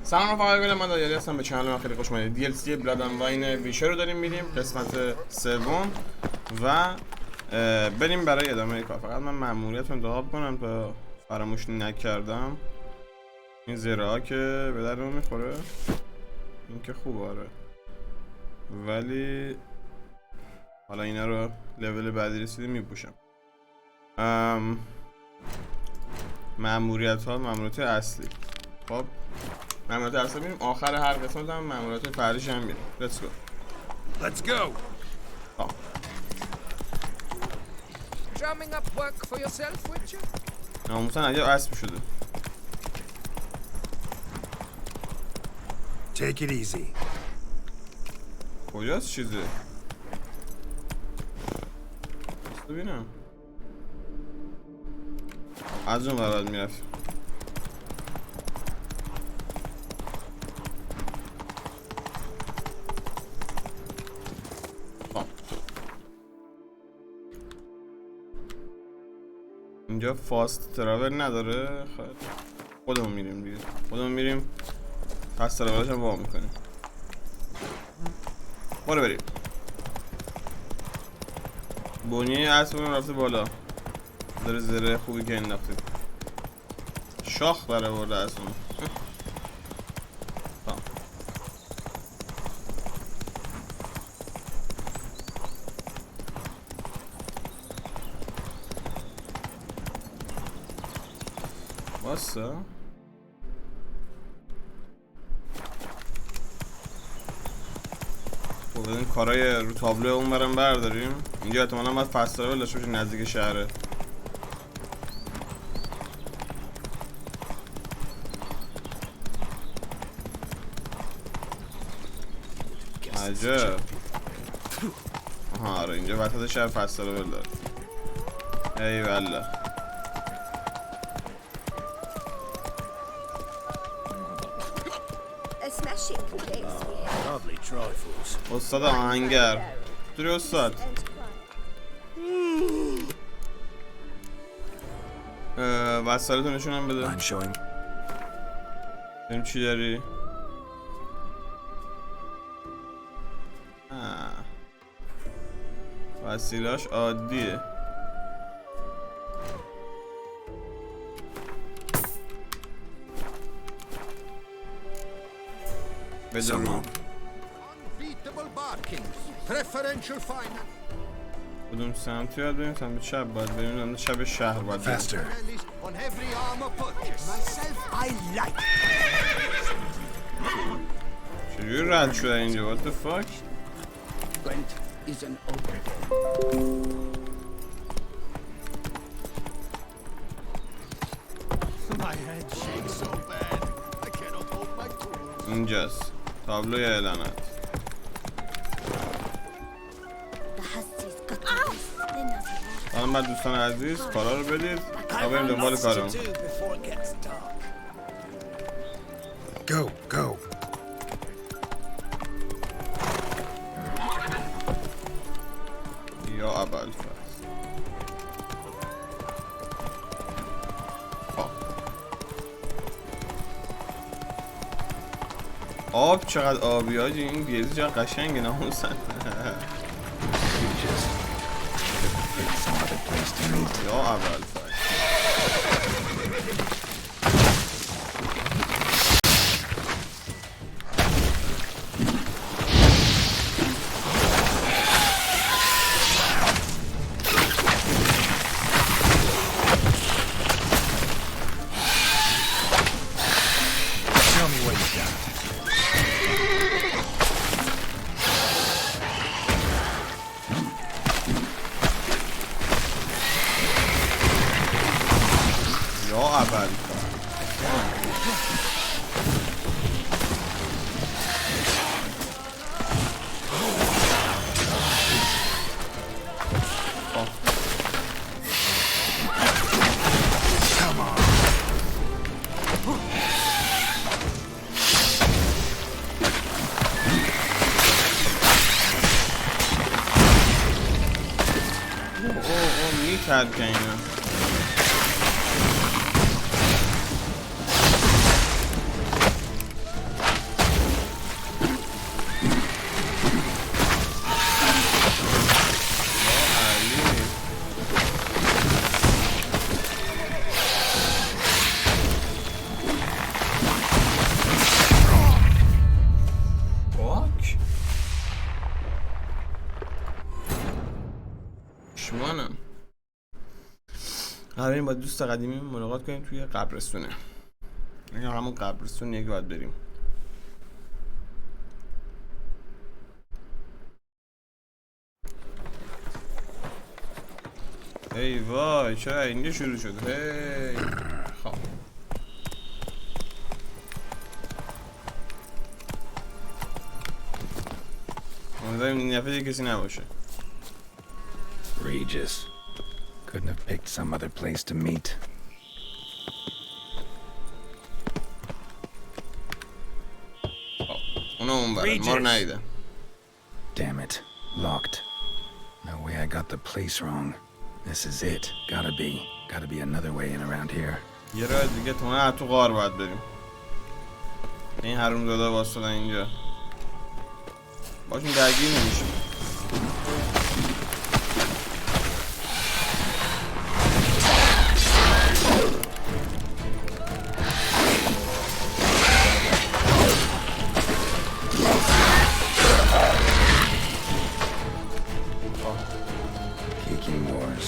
سلام رفقا، من دایالی هستم. به چنل من خیلی خوش اومدید. DLC بلاد اند واین ویچر رو داریم میریم قسمت سوم و بریم برای ادامه کار. فقط من مأموریت رو انتخاب کنم تا فراموش نکردم. این زیرها که به درمون میخوره، این که خوب آره، ولی حالا اینا رو لول بعدی رسیدیم میپوشم. مأموریت اصلی. خب مأموریت اصلی میریم آخر هر قسمت هم مأموریت فرعیش هم میریم. Let's go. Drumming up work for yourself, Witcher? ناموسن اگه اسب شده. Take it easy. کجاست چیزه؟ ببینم. از اون برات میرفت. اینجا فاست تراول نداره. خودمون میریم دیگه. پس تراولش هم وام میکنیم. برو بریم. بنیه اسبمون رفته بالا. داره زره خوبی که انداختیم. شاخ داره برده اسبمون. واسه خب این کارهای رو تابلو اون برم برداریم. اینجا احتمالا باید فست تراول داشته باشیم نزدیک شهره. عجب. آها آره اینجا وسط شهر فست تراول داره. ای والله. استاد آهنگر دوری استاد. وسایلتو نشونم بده. بریم چی داری؟ وسیلاش عادیه. بدون کدوم سمتی باید بریم؟ سمت چپ باید بریم. شب شهر باید بریم. چجوری رد شده اینجا؟ what the fuck؟ اینجاست تابلوی اعلانات. سلام بر دوستان عزیز، کارا رو بدید تا بریم دنبال کارمون. Go. یا ابوالفضل. آب چقدر آبی هاجی. این گیزی چقدر قشنگه ناموسن. یا ابوالفضل. کرد که اینا. قراریم با دوست قدیمی ملاقات کنیم توی قبرستونه. این همون قبرستونیه که باید بریم. ای وای چرا اینجا شروع شد؟ هی خب امیدواریم این دفعه دیگه کسی نباشه. Regis. Couldn't have picked some other place to meet. اونو اون برد ما رو ندیدن. Damn it. Locked. No way I got the place wrong. This is it. Gotta be another way in around here. یه راه دیگه تو غار باید بریم. این حرومزاده واسطن اینجا باشون درگیر نمیشیم. Kicking wars.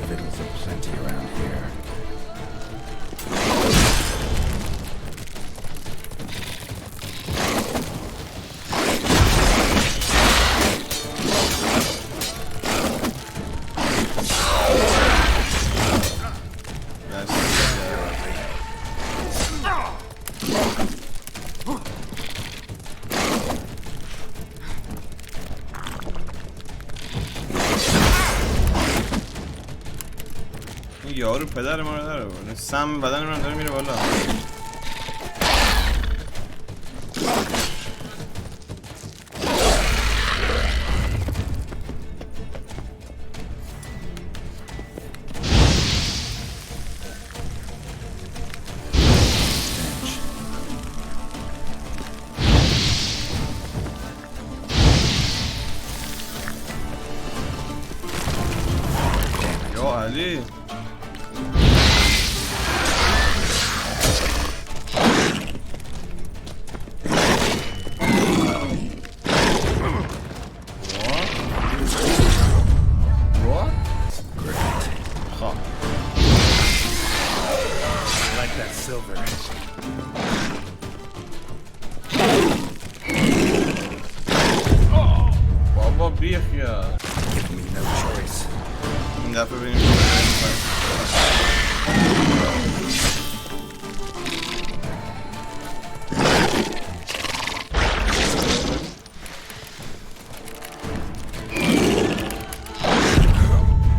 Fiddles are plenty around here. یارو پدر ما رو داره بره. سم بدن من داره میره بالا. یا علی بابا بیخیال. این دفعه بریم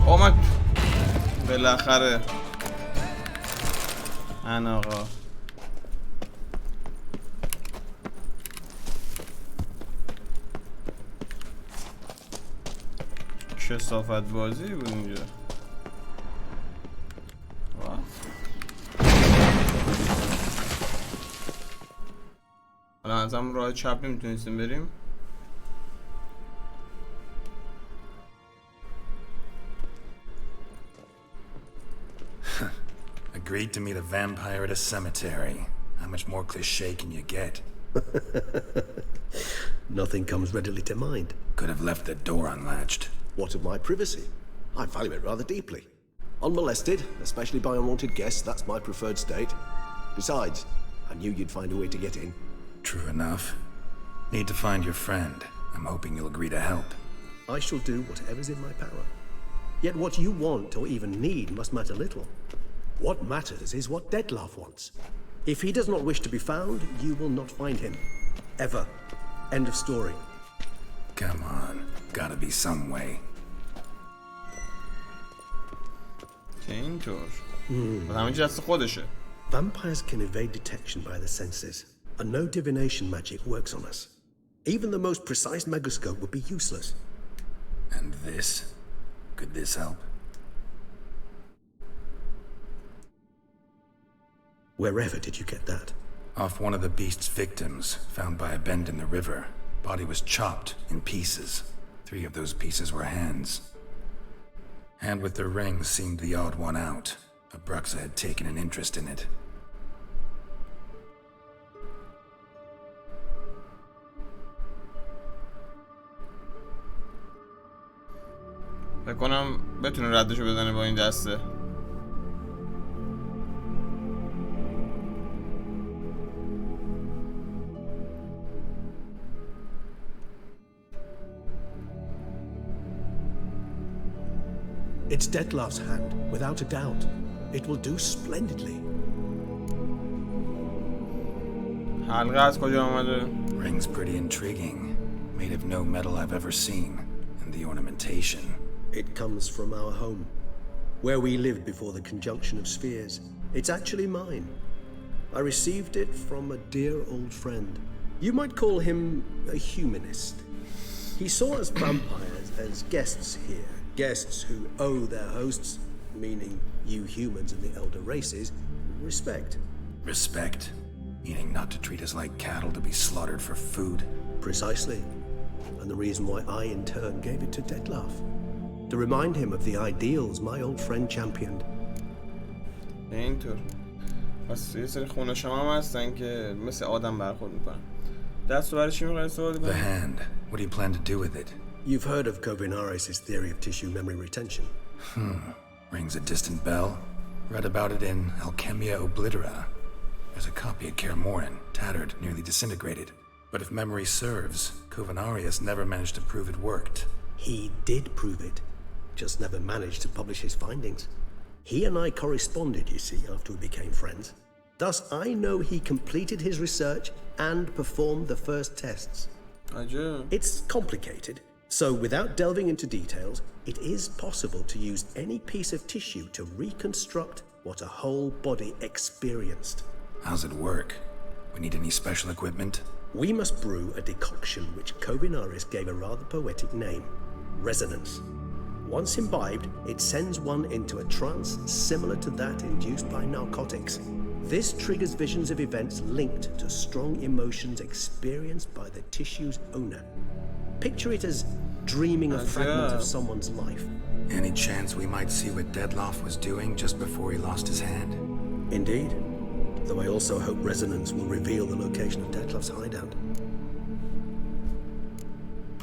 اومد بالاخره. آقا کثافت بازی بود اینجا. حالا از همون راه چپ نمیتونستیم بریم. Agreed to meet a vampire at a cemetery. How much more cliché can you get? Nothing comes readily to mind. Could have left the door unlatched. What of my privacy? I value it rather deeply. Unmolested, especially by unwanted guests, that's my preferred state. Besides, I knew you'd find a way to get in. True enough. Need to find your friend. I'm hoping you'll agree to help. I shall do whatever's in my power. Yet what you want or even need must matter little. What matters is what Dettlaff wants. If he does not wish to be found, you will not find him. Ever. End of story. Come on. Gotta be some way. که اینطور همه چی دست خودشه. Vampires can evade detection by the senses, and no divination magic works on us. Even the most precise megascope would be useless. And this? Could this help? Wherever did you get that? Off one of the beast's victims, found by a bend in the river. Body was chopped in pieces. 3 of those pieces were hands. Hand with the ring seemed the odd one out. Abruxa had taken an interest in it. فکر کنم بتونه ردشو بزنه با این دسته. It's Detlef's hand, without a doubt. It will do splendidly. حلقه از کجا آمده؟ Ring's pretty intriguing. Made of no metal I've ever seen. And the ornamentation. It comes from our home, where we lived before the conjunction of spheres. It's actually mine. I received it from a dear old friend. You might call him a humanist. He saw us vampires as guests here, guests who owe their hosts, meaning you humans and the elder races, respect. Respect? Meaning not to treat us like cattle to be slaughtered for food? Precisely. And the reason why I in turn gave it to Detlef. To remind him of the ideals my old friend championed. اینطور. پس یه سری خونه شما هم هستن که مثل آدم برخورد میکنن. دست رو برای چی میخوای استفاده کنی؟ The hand. What do you plan to do with it? You've heard of Kovinaris' theory of tissue memory retention. Rings a distant bell. Read about it in Alchemia Oblitera. There's a copy at Kaer tattered, nearly disintegrated. But if memory serves, Kovinaris never managed to prove it worked. He did prove it, just never managed to publish his findings. He and I corresponded, you see, after we became friends. Thus, I know he completed his research and performed the first tests. It's complicated, so without delving into details, it is possible to use any piece of tissue to reconstruct what a whole body experienced. How's it work? We need any special equipment? We must brew a decoction which Kovinaris gave a rather poetic name, resonance. Once imbibed, it sends one into a trance similar to that induced by narcotics. This triggers visions of events linked to strong emotions experienced by the tissue's owner. Picture it as dreaming a fragment of someone's life. Any chance we might see what Detlef was doing just before he lost his hand? Indeed. Though I also hope resonance will reveal the location of Detlef's hideout.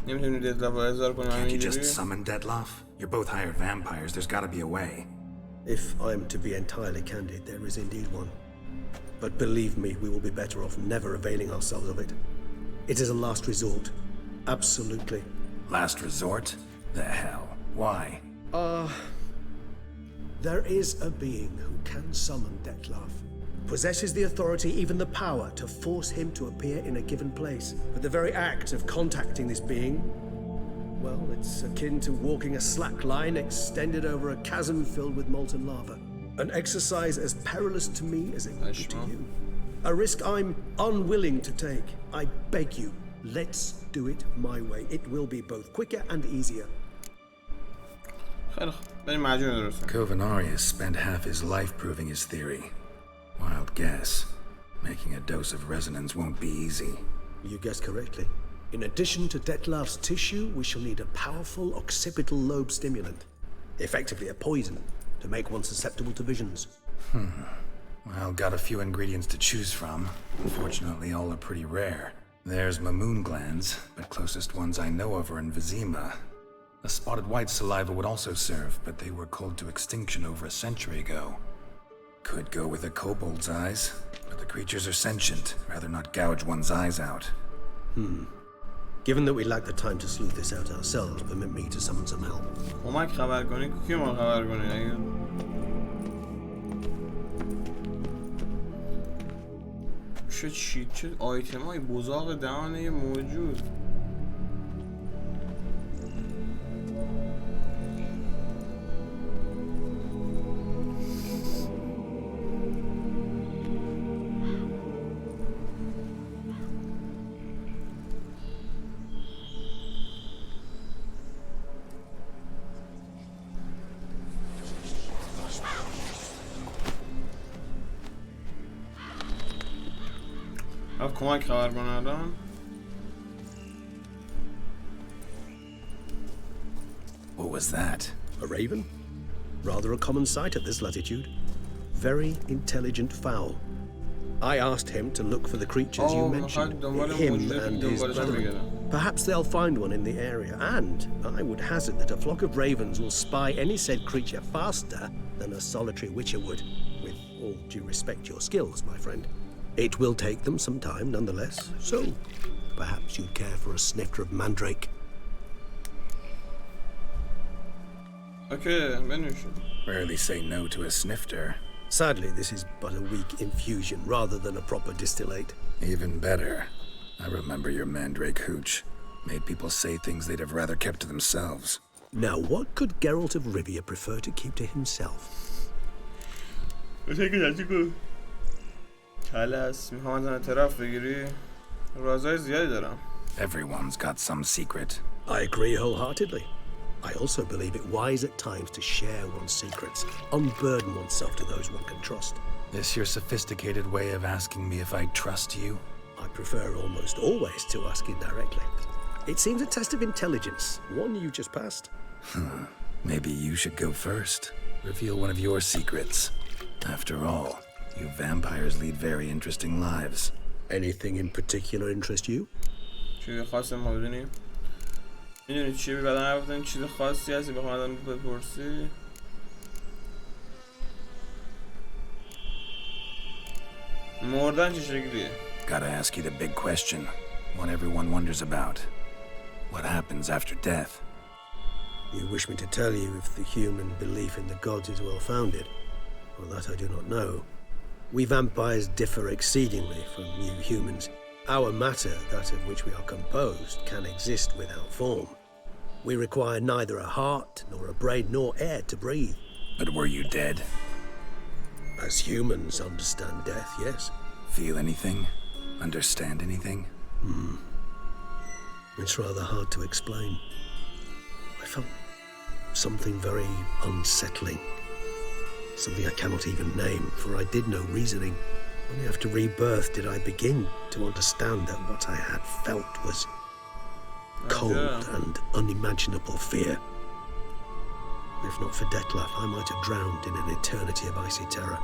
Can't you just summon Detlef? You're both hired vampires, there's gotta be a way. If I'm to be entirely candid, there is indeed one. But believe me, we will be better off never availing ourselves of it. It is a last resort. Absolutely. Last resort? The hell? Why? There is a being who can summon Detlef. Possesses the authority, even the power, to force him to appear in a given place. But the very act of contacting this being, well, it's akin to walking a slack line extended over a chasm filled with molten lava. An exercise as perilous to me as it would be to you. A risk I'm unwilling to take. I beg you, let's do it my way. It will be both quicker and easier. Kovinaris spent half his life proving his theory. Wild guess. Making a dose of resonance won't be easy. You guessed correctly. In addition to Detlef's tissue, we shall need a powerful occipital lobe stimulant. Effectively a poison, to make one susceptible to visions. Well, got a few ingredients to choose from. Unfortunately, all are pretty rare. There's mamoon glands, but closest ones I know of are in Vizima. A spotted white saliva would also serve, but they were cold to extinction over a century ago. Could go with a kobold's eyes, but the creatures are sentient. Rather not gouge one's eyes out. Given that we lack the time to sleuth this out ourselves, permit me to summon some help. اومد خبر کنی کی ما خبر کنی اگه چه آیتم های بزاق دهانه موجود کمک خبر کنه الان What was that? A raven? Rather a common sight at this latitude. Very intelligent fowl. I asked him to look for the creatures you mentioned, him and his brethren. Perhaps they'll find one in the area, and I would hazard that a flock of ravens will spy any said creature faster than a solitary witcher would, with all due respect to your skills, my friend. It will take them some time, nonetheless, so perhaps you'd care for a snifter of mandrake. اوکی بنوشیم. Rarely say no to a snifter. Sadly, this is but a weak infusion rather than a proper distillate. Even better. I remember your mandrake hooch. Made people say things they'd have rather kept to themselves. Now, what could Geralt of Rivia prefer to keep to himself? خلاص میخوام ازم اعتراف بگیری. رازهای زیادی دارم. Everyone's got some secret. I agree wholeheartedly. I also believe it wise at times to share one's secrets, unburden oneself to those one can trust. This your sophisticated way of asking me if I trust you? I prefer almost always to ask indirectly. It seems a test of intelligence, one you just passed. Maybe you should go first. Reveal one of your secrets. After all, you vampires lead very interesting lives. Anything in particular interest you? چیز خاصی ما بدونیم؟ میدونی چی بعدا نگفتن چیز خاصی هستی بخوام ازم بپرسی؟ مردن چه شکلیه؟ Gotta ask you the big question, one everyone wonders about. What happens after death? You wish me to tell you if the human belief in the gods is well founded? Well, that I do not know. We vampires differ exceedingly from you humans. Our matter, that of which we are composed, can exist without form. We require neither a heart, nor a brain, nor air to breathe. But were you dead? As humans understand death, yes. Feel anything? Understand anything? It's rather hard to explain. I felt something very unsettling. Something I cannot even name, for I did no reasoning. Only after rebirth did I begin to understand that what I had felt was cold and unimaginable fear. If not for Detlef, I might have drowned in an eternity of icy terror.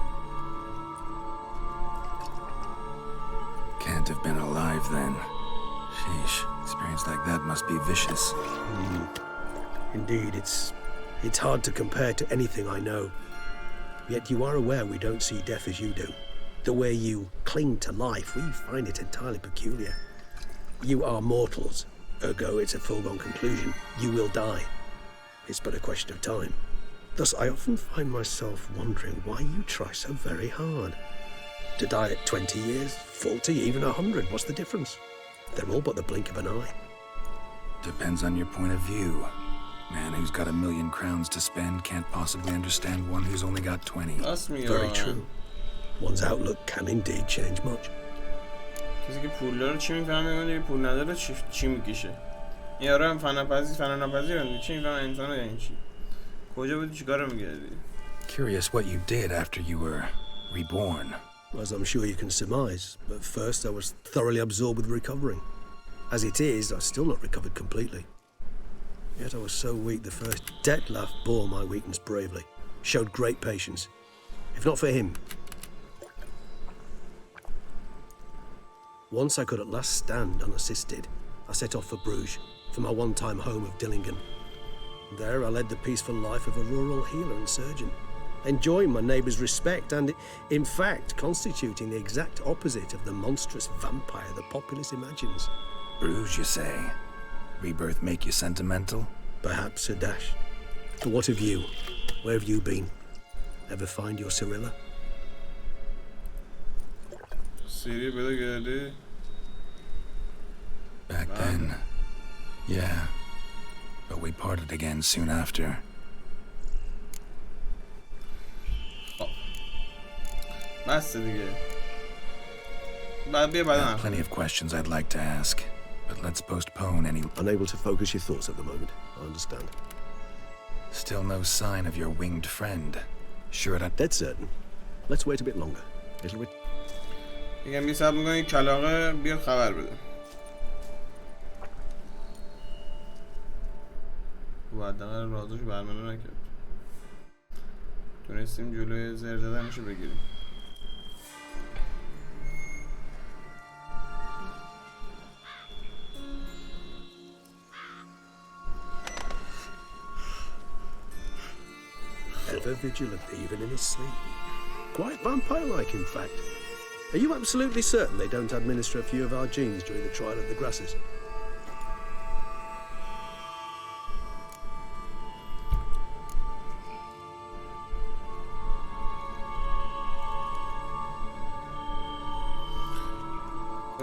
Can't have been alive then. Sheesh, experience like that must be vicious. Indeed, it's hard to compare to anything I know. Yet you are aware we don't see death as you do. The way you cling to life, we find it entirely peculiar. You are mortals, ergo it's a foregone conclusion. You will die. It's but a question of time. Thus, I often find myself wondering why you try so very hard. To die at 20 years, 40, even 100, what's the difference? They're all but the blink of an eye. Depends on your point of view. Man who's got 1,000,000 crowns to spend can't possibly understand one who's only got 20. That's me. Very true. One's outlook can indeed change much. کسی که پول داره چی میفهمه اون پول نداره چی میکشه؟ یارو هم فناپذیر چی میفهمه انسان یعنی چی؟ کجا بودی چیکارو می‌کردی؟ Curious what you did after you were reborn. As I'm sure you can surmise, but first I was thoroughly absorbed with recovering. As it is, I've still not recovered completely. Yet I was so weak the first Detlef bore my weakness bravely, showed great patience. If not for him. Once I could at last stand unassisted, I set off for Bruges, for my one-time home of Dillingen. There I led the peaceful life of a rural healer and surgeon, enjoying my neighbours' respect and, in fact, constituting the exact opposite of the monstrous vampire the populace imagines. Bruges, you say? Rebirth make you sentimental? Perhaps a dash. But what of you? Where have you been? Ever find your Cyrilla? سیری بده گردی. Back then, yeah. But we parted again soon after. بس دیگه. بعد بیا بعدا. Plenty of questions I'd like to ask, but let's postpone any. Unable to focus your thoughts at the moment. I understand. Still no sign of your winged friend. Sure that. Dead certain. Let's wait a bit longer. Little bit. میگم یه صبر میکنی کلاغه بیاد خبر بده. و حداقل رازوش برملا نکرد. تونستیم جلوی زر زدنشو بگیریم. Ever vigilant, even in his sleep. Quite vampire-like, in fact. Are you absolutely certain they don't administer a few of our genes during the trial of the grasses?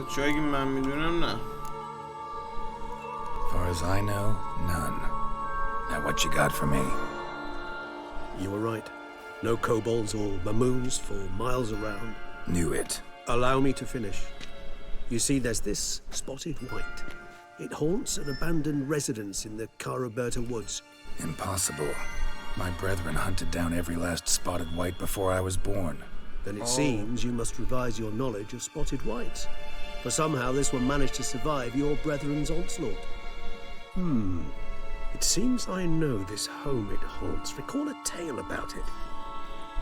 چه اگه من میدونم نه. Far as I know, none. Now what you got for me? You were right. No kobolds or mamoons for miles around. Knew it. Allow me to finish. You see, there's this spotted white. It haunts an abandoned residence in the Caraberta woods. Impossible. My brethren hunted down every last spotted white before I was born. Then it seems you must revise your knowledge of spotted whites. For somehow this one managed to survive your brethren's onslaught. It seems I know this home it haunts. Recall a tale about it.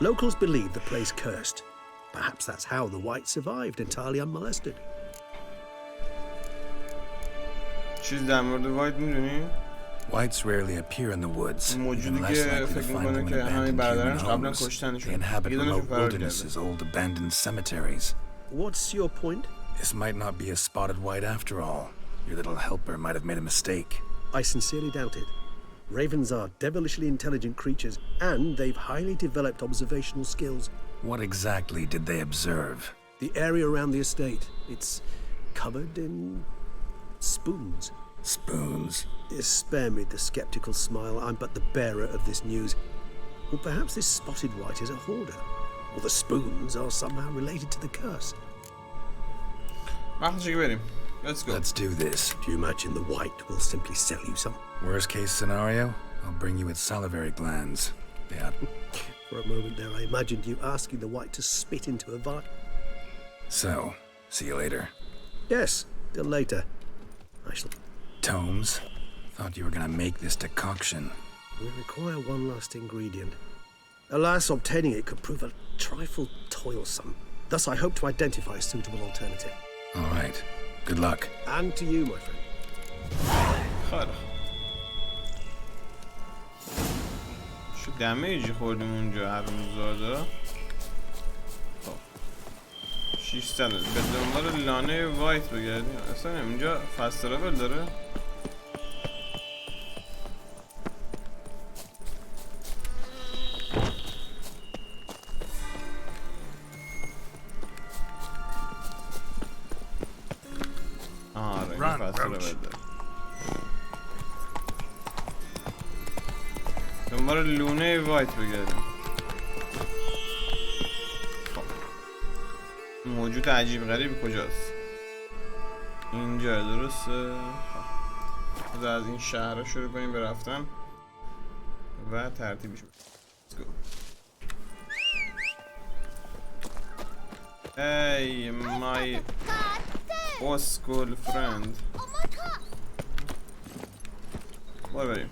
Locals believe the place cursed. Perhaps that's how the white survived entirely unmolested. چیز در مورد واید میدونی؟ Whites rarely appear in the woods. Even موجودی less که likely to فکر find them میکنه in که همه abandoned برادرانش human قبلا homes. کشتنشون. They inhabit یه دونشون remote فرار wildernesses, کرده. old abandoned cemeteries. What's your point? This might not be a spotted white after all. Your little helper might have made a mistake. I sincerely doubt it. Ravens are devilishly intelligent creatures, and they've highly developed observational skills. What exactly did they observe? The area around the estate, it's covered in spoons. Spoons. Spare me the skeptical smile. I'm but the bearer of this news. Or perhaps this spotted white is a hoarder. Or the spoons are somehow related to the curse. وقتشه که بریم. Let's go. Let's do this. Do you imagine the white will simply sell you some? Worst case scenario, I'll bring you its salivary glands. Yeah. For a moment there, I imagined you asking the white to spit into a vat. So, see you later. Yes, till later. I shall... Tomes, thought you were gonna make this decoction. We require one last ingredient. Alas, obtaining it could prove a trifle toilsome. Thus, I hope to identify a suitable alternative. All right. Good luck. And to you, my friend. خیلی چه دمیجی خوردیم اونجا هر روز زاده. خب 600 به دنبال لانه وایت بگردیم. اصلا اینجا فست ترافل داره. دنبال لونه وایت بگردیم. خب موجود عجیب غریب کجاست؟ اینجا درسته؟ خب از این شهر شروع کنیم به رفتن و ترتیبش بدیم. Let's go. Hey my school friend. برو بریم.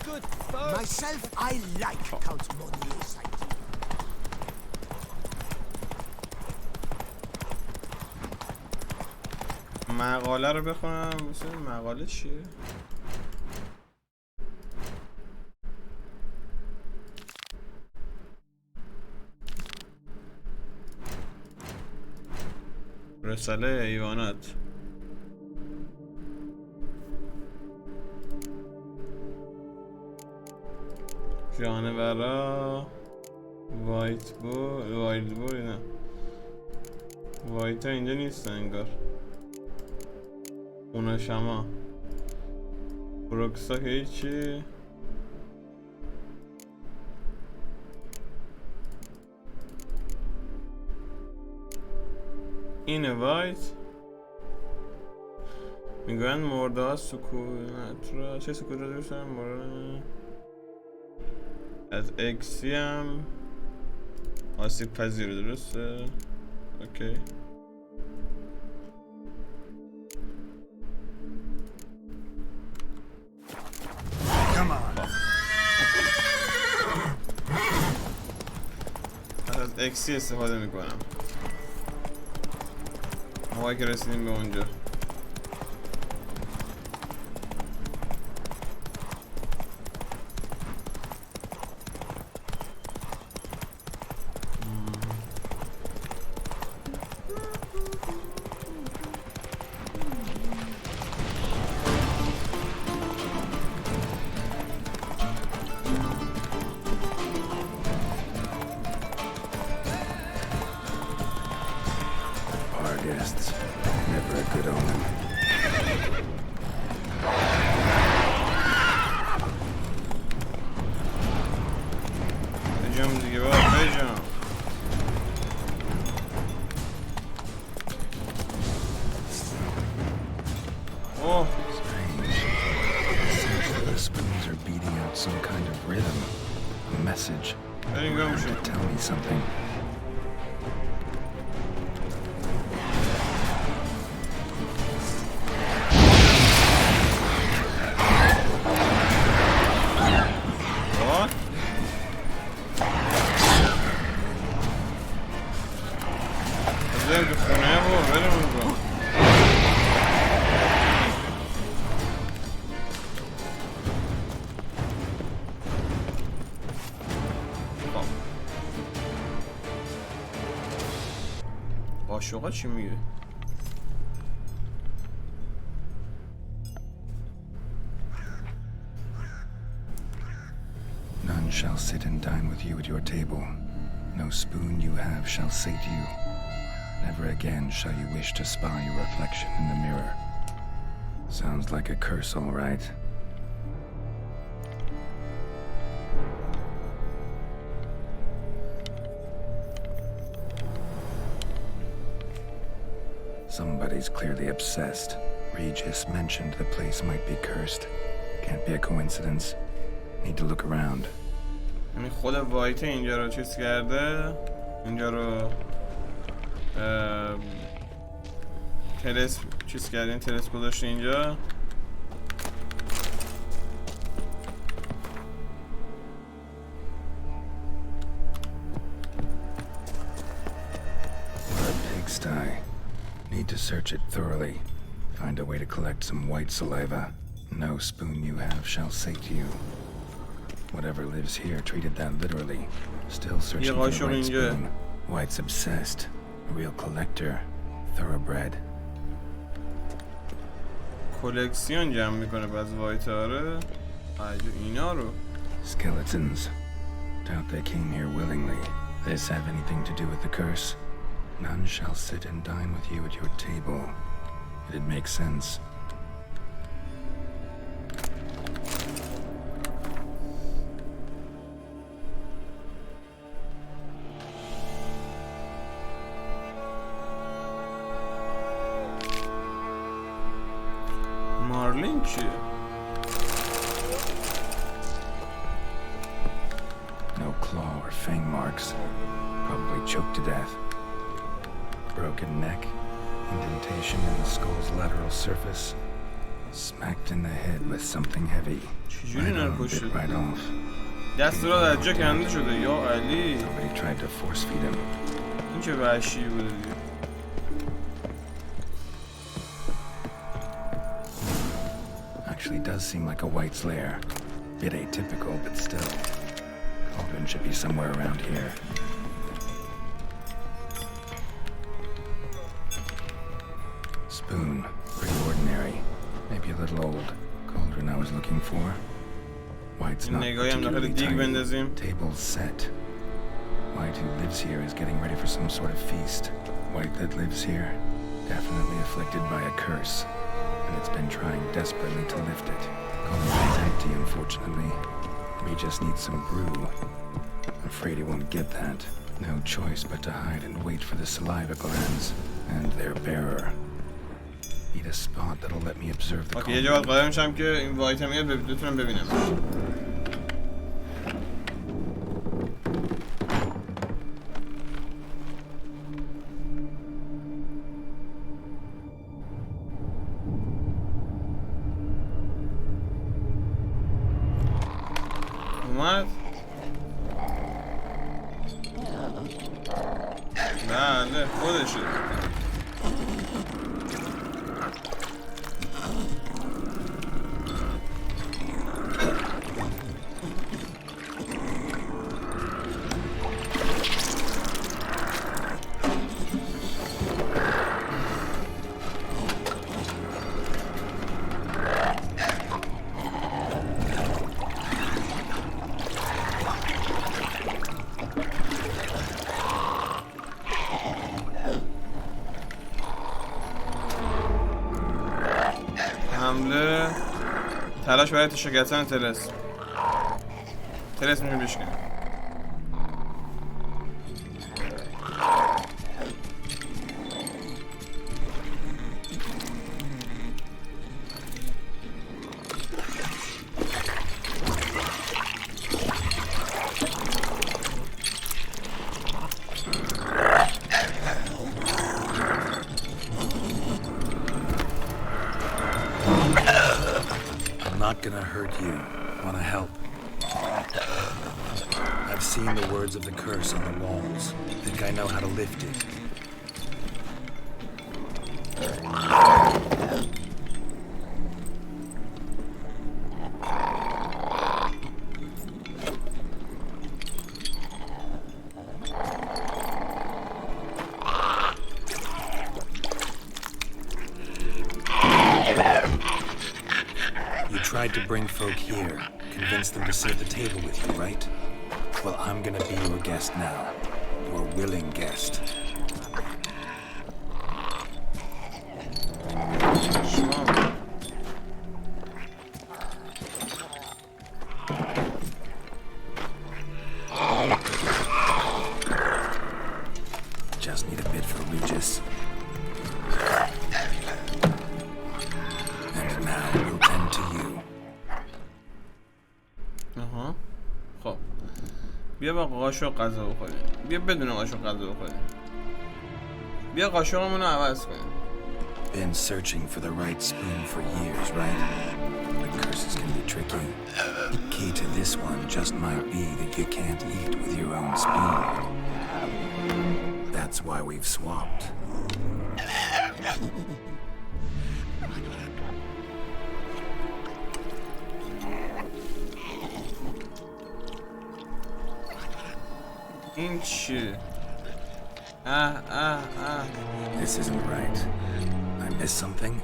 Good first. Myself, I like Count Monier's idea. مقاله رو بخونم. مثلا مقاله چیه؟ رساله حیوانات. جانورا وایت بو نه وایت ها اینجا نیستن انگار. اونا شما بروکسا که هیچی. اینه وایت. میگویند مرده ها سکونت را چه سکونت را دوستن مورد از اکسی هم آسیب پذیره. درسته؟ اوکی. از اکسی استفاده میکنم موقعی که رسیدیم به اونجا. بیام دیگه بابا بجام. اوه The spoons are beating out some kind of rhythm, a message. بریم گم شیم. Tell me something. What? بریم تو خونه بابا بریم اونجا. قاشقا چی میگه؟ None shall sit and dine with you at your table. No spoon you have shall sate you. Never again shall you wish to spy your reflection in the mirror. Sounds like a curse, all right. Somebody's clearly obsessed. Regis mentioned the place might be cursed. Can't be a coincidence. Need to look around. یعنی خود وایت اینجا رو چیز کرده، اینجا رو تلس چیز کرده، این تلس گذاشته اینجا. What a pigsty. Need to search it thoroughly. Find a way to collect some white saliva. No spoon you have shall sate you. Whatever lives here treated that literally. Still searching for the right spoon. White's obsessed. A real collector. Thoroughbred. کلکسیون جمع میکنه باز وایت. آره اینا رو. Skeletons. Doubt they came here willingly. This have anything to do with the curse? None shall sit and dine with you at your table. It'd make sense. مارلین چیه؟ No claw or fang marks. Probably choked to death. Broken neck. Indentation in the skull's lateral surface. Smacked in the head with something heavy. چجوری اینا رو کشته؟ Right off. دست را در جا کنده شده یا علی. Somebody tried to force feed him. این چه وحشی بوده دیگه. Actually does seem like a white's lair. Bit atypical, but still. Cauldron should be somewhere around here. Spoon. Pretty ordinary. Maybe a little old. Cauldron I was looking for. White's not نگاهی هم داخل particularly دیگ بندازیم. tiny. Table's set. White who lives here is getting ready for some sort of feast. White that lives here, definitely afflicted by a curse. And it's been trying desperately to lift it. Cauldron's empty, unfortunately. We just need some brew. I'm afraid he won't get that. No choice but to hide and wait for the saliva glands and their bearer. Need a spot that'll let me observe the اوکی یه جا باید قایم میشم که این وایت میاد بتونم ببینم. اومد؟ بله خودشه. حمله تلاش برای شکستن تلس. تلس میشه بشکنه. you. Wanna help? I've seen the words of the curse on the walls. Think I know how to lift it. Tried to bring folk here, convince them to sit at the table with you, right? Well, I'm gonna be your guest now. Your willing guest. Just need a bit for Regis. And now we'll tend to you. خب بیا با قاشق غذا بخوریم. بیا بدون قاشق غذا بخوریم. بیا قاشقمون رو عوض کنیم. Been searching for the right spoon for years, right? The curses can be tricky. The key to this one just might be that you can't eat with your own spoon. That's why we've swapped. این چیه؟ This isn't right. I missed something?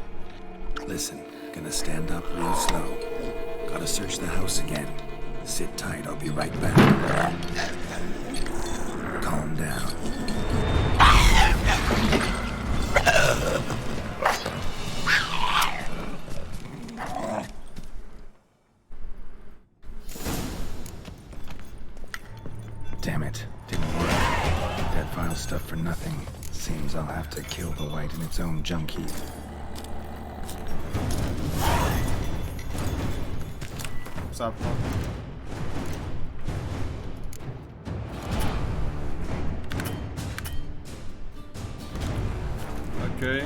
Listen, gonna stand up real slow. Gotta search the house again. Sit tight, I'll be right back. Calm down. Damn it, didn't work. That vial stuff for nothing. Seems I'll have to kill the white in its own junk heap. What's up? Okay.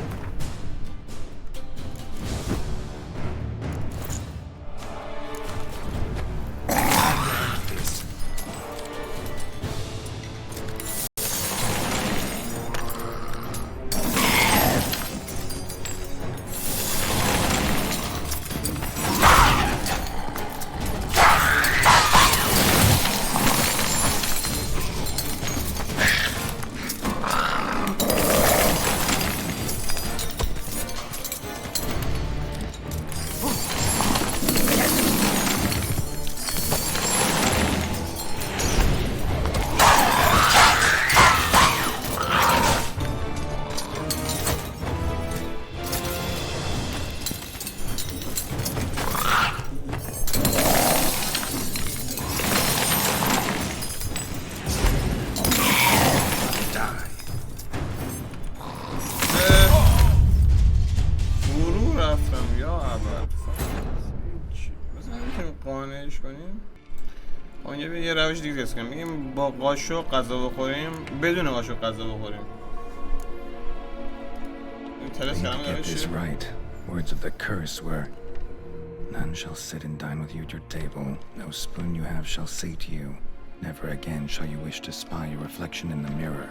یه روش دیگه است که میگیم با قاشق غذا بخوریم بدون قاشق غذا بخوریم. Get this right. Words of the curse were, none shall sit and dine with you at your table. No spoon you have shall say to you, never again shall you wish to spy your reflection in the mirror.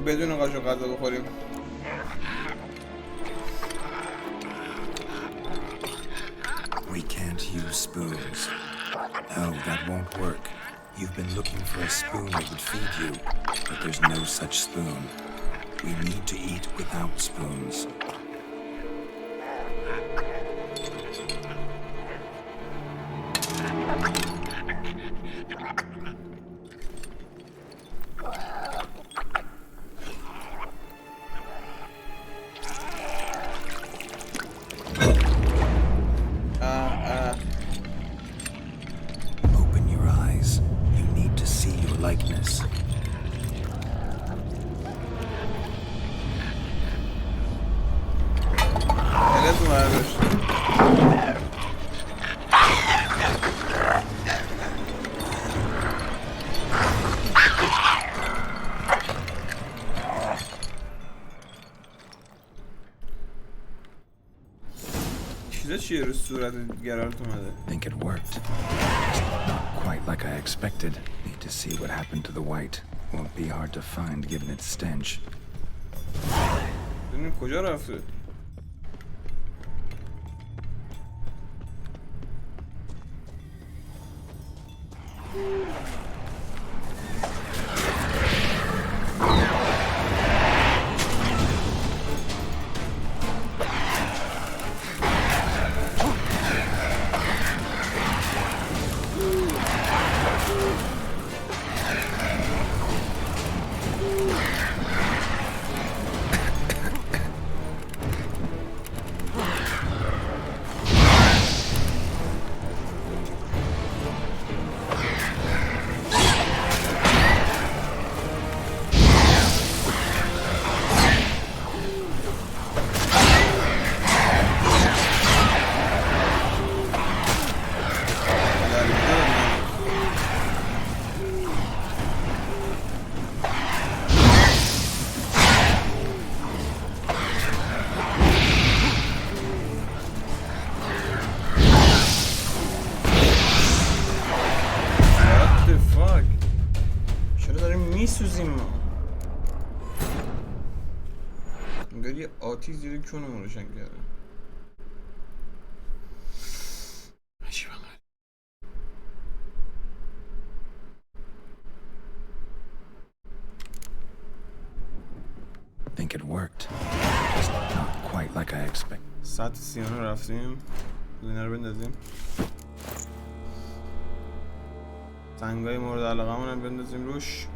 بدون قاشق غذا بخوریم. We can't use spoons. No, that won't work. You've been looking for a spoon that would feed you, but there's no such spoon. We need to eat without spoons. Open your eyes. You need to see your likeness. چیه رو صورت گرالت اومده؟ Think it worked. Just not quite like I expected. Need to see what happened to the white. Won't be hard to find given its stench. ببینیم کجا رفته؟ آتیش زیر کونمون روشن کرده. عجیبه. Think it worked. Just not quite like I expected. ساعت 39 رفتیم. اینا رو بندازیم. سنگای مورد علاقه‌مون هم بندازیم روش.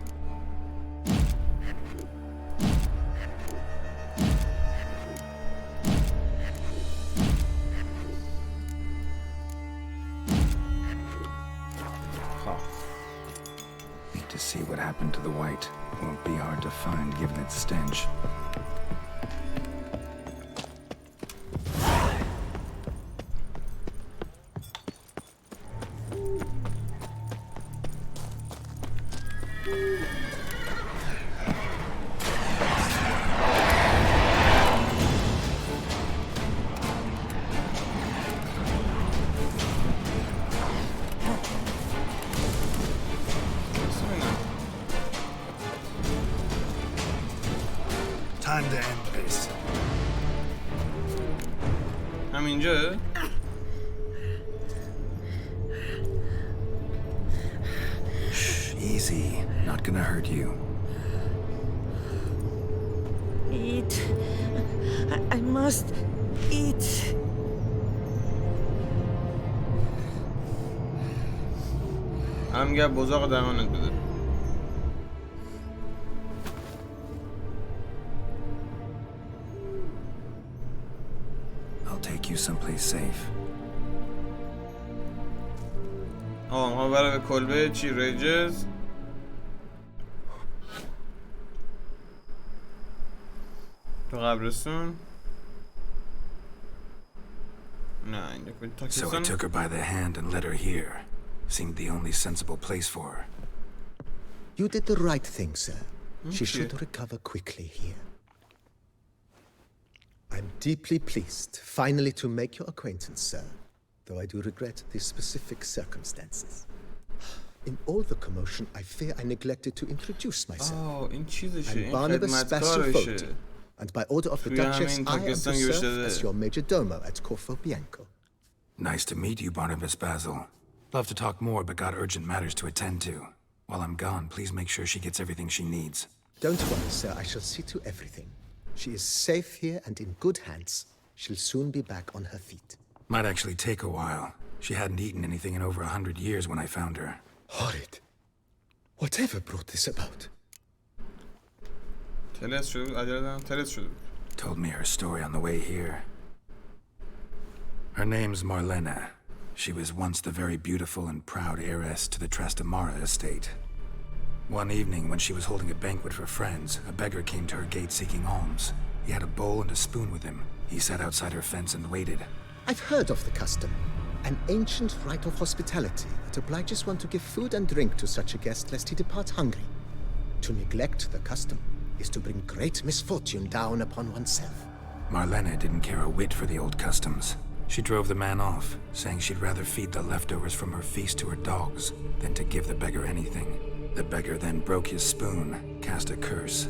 To see what happened to the white. Won't be hard to find given its stench. Time to end this. همینجا Easy. Not gonna hurt you. Eat. I must eat. هم میگه بزاق درمانت بده. Take you someplace safe. ما برای کلبه چی ریجز تو قبرستون. نه اینجا کجا تاکسیستان. So I took her by the hand and led her here. Seemed the only sensible place for her. You did the right thing, sir. She should recover quickly here. I'm deeply pleased, finally, to make your acquaintance, sir, though I do regret the specific circumstances. In all the commotion, I fear I neglected to introduce myself. این چیزشه. I'm Barnabas Basilfote, and by order of the Duchess, I am to serve as your major domo at Corfo Bianco. Nice to meet you, Barnabas Basil. Love to talk more, but got urgent matters to attend to. While I'm gone, please make sure she gets everything she needs. Don't worry, sir, I shall see to everything. She is safe here and in good hands. She'll soon be back on her feet. Might actually take a while. She hadn't eaten anything in over 100 years when I found her. Horrid. Whatever brought this about? Told me her story on the way here. Her name's Marlena. She was once the very beautiful and proud heiress to the Trastamara estate. One evening, when she was holding a banquet for friends, a beggar came to her gate seeking alms. He had a bowl and a spoon with him. He sat outside her fence and waited. I've heard of the custom. An ancient rite of hospitality that obliges one to give food and drink to such a guest lest he depart hungry. To neglect the custom is to bring great misfortune down upon oneself. Marlena didn't care a whit for the old customs. She drove the man off, saying she'd rather feed the leftovers from her feast to her dogs than to give the beggar anything. The beggar then broke his spoon, cast a curse.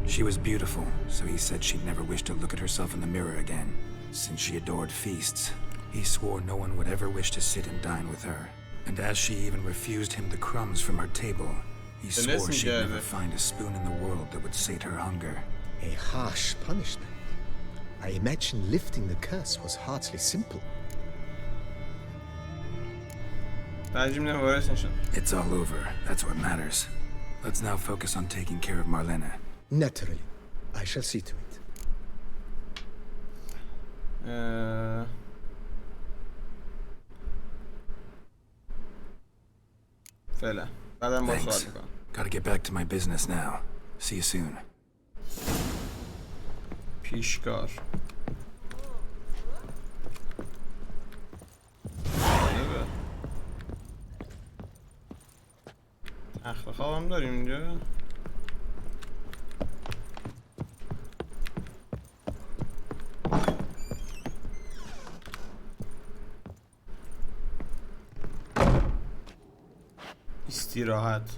She was beautiful, so he said she'd never wish to look at herself in the mirror again. Since she adored feasts, he swore no one would ever wish to sit and dine with her. And as she even refused him the crumbs from her table, he swore she'd never find a spoon in the world that would sate her hunger. A harsh punishment. I imagine lifting the curse was hardly simple. It's all over. That's what matters. Let's now focus on taking care of Marlene. Naturally. I shall see to it. فعلا بعدم با Thanks. سوال میکنم. Gotta get back to my business now. See you soon. پیشکار تخت خوابم داریم اینجا. استراحت.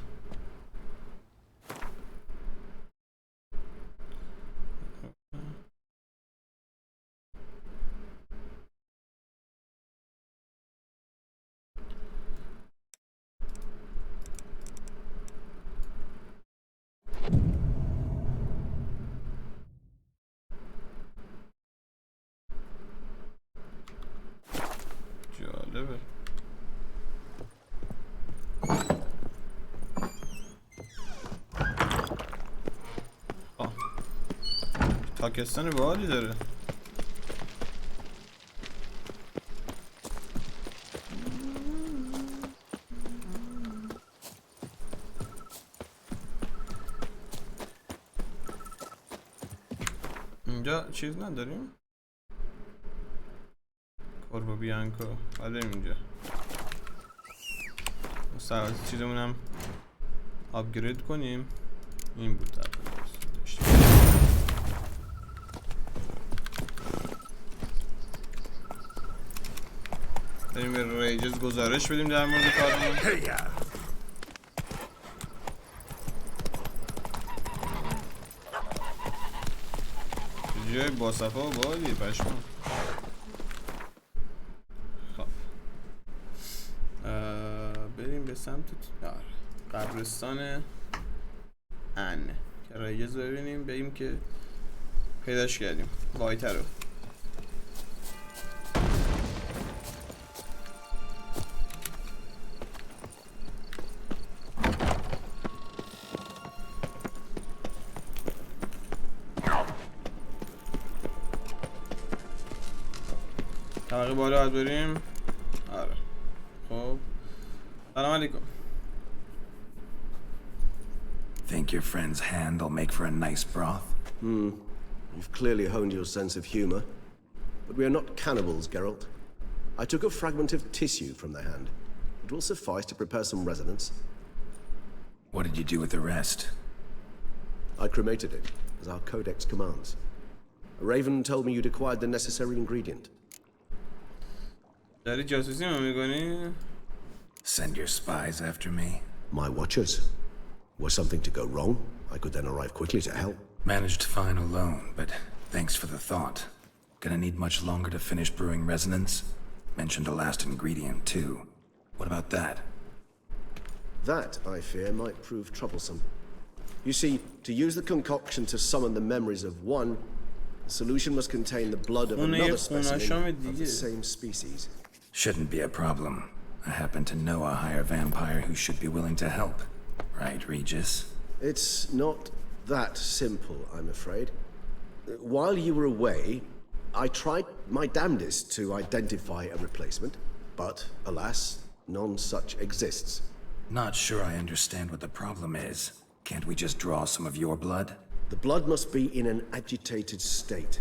جالبه. پاکستان باحالی داره. اینجا چیز نداریم؟ کوربو بیانکو بریم اینجا. سرازی چیزمون هم آپگرید کنیم. این بود بریم به ریجز گزارش بدیم در مورد کارمون. جای باصفا و باحالیه پشمان. خب بریم به سمت قبرستان ان که ریجز ببینیم. بریم که پیداش کردیم وایتر رو. طبقه بالا باید بریم. آره خب سلام علیکم. Think your friend's hand'll make for a nice broth? You've clearly honed your sense of humor. But we are not cannibals, Geralt. I took a fragment of tissue from their hand. It will suffice to prepare some resonance. What did you do with the rest? I cremated it, as our codex commands. A raven told me you'd acquired the necessary ingredient. داری جاسوسی ما میکنی؟ Send your spies after me? My watchers. Were something to go wrong, I could then arrive quickly to help. Managed fine alone, but thanks for the thought. Gonna need much longer to finish brewing resonance? Mentioned a last ingredient, too. What about that? That, I fear, might prove troublesome. You see, to use the concoction to summon the memories of one, the solution must contain the blood of another specimen of the same species. Shouldn't be a problem. I happen to know a higher vampire who should be willing to help. Right, Regis? It's not that simple, I'm afraid. While you were away, I tried my damnedest to identify a replacement, but, alas, none such exists. Not sure I understand what the problem is. Can't we just draw some of your blood? The blood must be in an agitated state.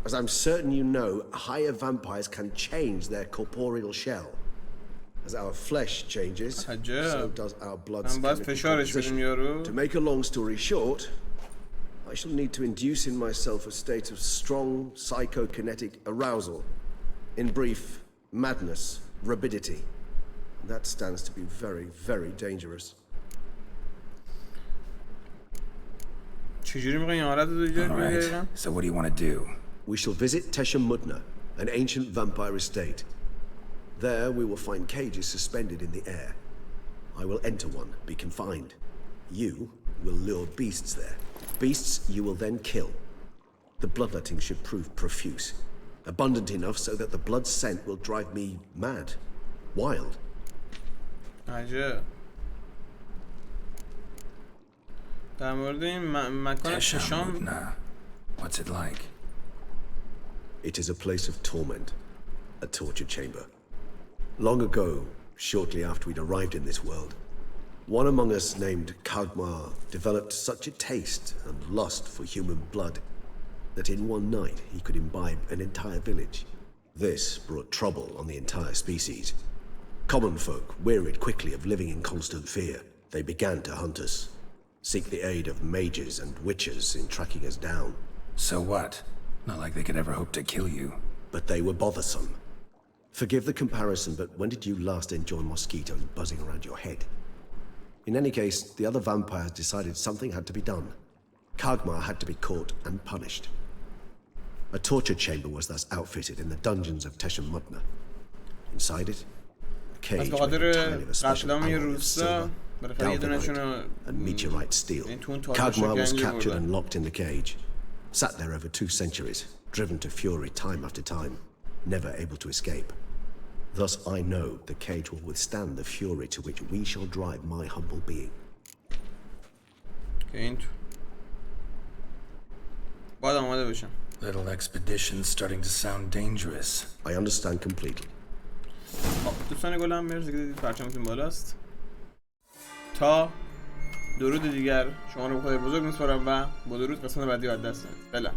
As I'm certain you know, higher vampires can change their corporeal shell. As our flesh changes, so does our blood's chemical composition. To make a long story short, I shall need to induce in myself a state of strong psychokinetic arousal. In brief, madness, rabidity. That stands to be very, very dangerous. چجوری میخوای این حالت رو دیگه All right. So what do you want to do? We shall visit Teshamudna, an ancient vampire estate. There we will find cages suspended in the air. I will enter one, be confined. You will lure beasts there. Beasts you will then kill. The bloodletting should prove profuse. Abundant enough so that the blood scent will drive me mad. Wild. عجب. در مورد این مکان چشام What's it like? It is a place of torment, a torture chamber. Long ago, shortly after we'd arrived in this world, one among us named Kagmar developed such a taste and lust for human blood that in one night he could imbibe an entire village. This brought trouble on the entire species. Common folk wearied quickly of living in constant fear. They began to hunt us, seek the aid of mages and witches in tracking us down. So what? Not like they could ever hope to kill you. But they were bothersome. Forgive the comparison, but when did you last enjoy mosquitoes buzzing around your head? In any case, the other vampires decided something had to be done. Kagmar had to be caught and punished. A torture chamber was thus outfitted in the dungeons of Teshamudna. Inside it, a cage made entirely of a special alloy of silver, galvanite, and meteorite steel. Kagmar was captured and locked in the cage. Sat there over 2 centuries, driven to fury time after time, never able to escape. Thus I know the cage will withstand the fury to which we shall drive my humble being. باید آماده بشم. Little expedition starting to sound dangerous. I understand completely. دوستان گلم مرسی که دیدید پرچمتون بالاست. تا درود دیگر شما رو به خدای بزرگ میسپارم و با درود قسمت بعدی از دست نید.